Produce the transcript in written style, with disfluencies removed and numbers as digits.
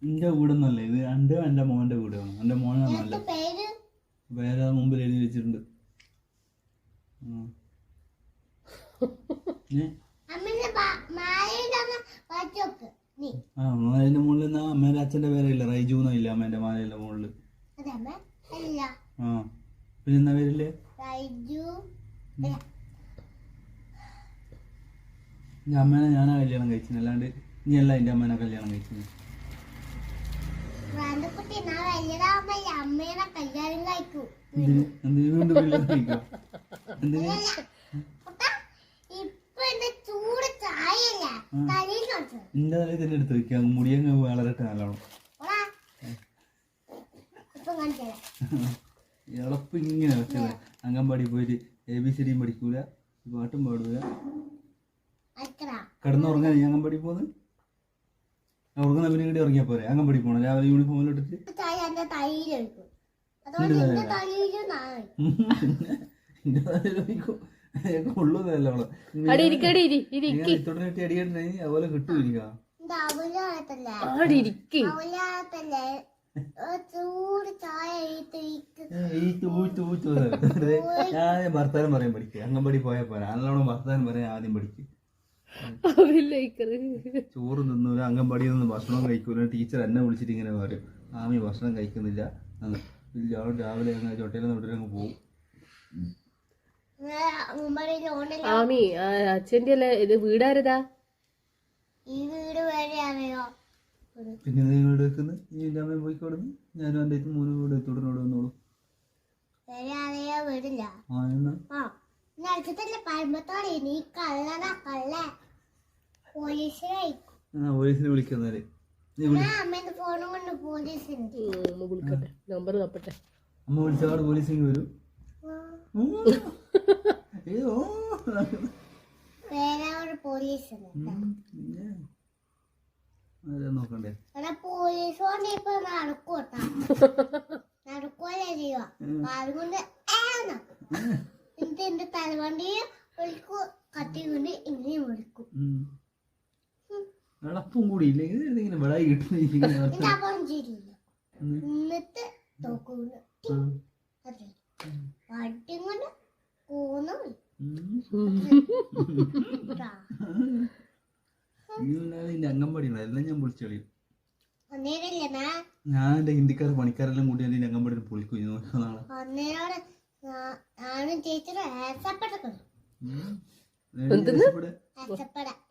എന്റെ വീടൊന്നല്ല ഇത്. എന്റെ മോന്റെ വീടാണ്. എന്റെ മോനാണല്ലേ പേര് മുമ്പിൽ എഴുതി വെച്ചിട്ടുണ്ട്. അതിന്റെ മുകളിൽ അമ്മേന്റെ അച്ഛന്റെ പേരില്ല, റൈജു ഇല്ല അമ്മേന്റെ മാലയുടെ മുകളില്. ആ പിന്നെ എന്നാ പേരില്ലേ? എന്റെ അമ്മേനെ ഞാനാ കല്യാണം കഴിച്ചത്, അല്ലാണ്ട് നീ അല്ല എന്റെ അമ്മേനെ കല്യാണം കഴിച്ചത്. വീണ്ടും കല്യാണം കഴിക്കോ? എന്തിന്? എന്റെ തലയിൽ തന്നെ എടുത്ത് വെക്കാം, മുടിയങ്ങ് വളരട്ടെ നല്ലോണം. എളപ്പ് ഇങ്ങനെ വെച്ചത്. അംഗൻവാടി പോയിട്ട് ABCD പഠിക്കൂല, പാട്ടും പാടൂല, കിടന്നുറങ്ങാൻ ഈ അംഗൻവാടി പോന്ന്. ഉറങ്ങുന്ന പിന്നെ ഇവിടെ ഇറങ്ങിയാ പോരെ? അംഗൻവാടി പോണം രാവിലെ യൂണിഫോമിലിട്ടിട്ട്. ഉള്ളൂന്നല്ലോ തുടങ്ങിട്ട് അടിക്കണ്ടേ, അതുപോലെ കിട്ടൂല. ഞാൻ ഭർത്താനം പറയാൻ പഠിക്കുക. അംഗൻവാടി പോയാൽ പോരാ, നല്ലോണം ഭർത്താനം പറയാൻ ആദ്യം പഠിക്കും. ചോറ് തിന്നൂല, അംഗൻവാടി നിന്ന് ഭക്ഷണം കഴിക്കൂല. ടീച്ചർ എന്നെ വിളിച്ചിട്ട് ഇങ്ങനെ പറയും, ആമി ഭക്ഷണം കഴിക്കുന്നില്ല. രാവിലെ ചൊട്ടയിലെ തൊട്ടിലങ്ങ് പോകും. ആമി അച്ഛന്റെ അല്ലേ ഇത്? വീടാരതാ? പിന്നെ വീട് വെക്കുന്നത് നീ എന്റെ അമ്മയും പോയിക്കോടുന്നു. ഞാനും എന്റെ മൂന്ന് വീട് തുടർന്നോട് വന്നോളൂ. പോലീസിനെ വിളിക്കുന്നവര് അമ്മ വിളിച്ചപാട് പോലീസിന് വരും. നോക്കണ്ടേ? നടപ്പും കൂടി ഇല്ലെങ്കിൽ വിളായി കിട്ടുന്ന അംഗൻവാടി എല്ലാം ഞാൻ പൊളിച്ചു കളയും. ഞാൻ എന്റെ ഹിന്ദിക്കാരെ പണിക്കാരെല്ലാം കൂടി എന്റെ അംഗൻവാടി പൊളിക്കും. നാളെ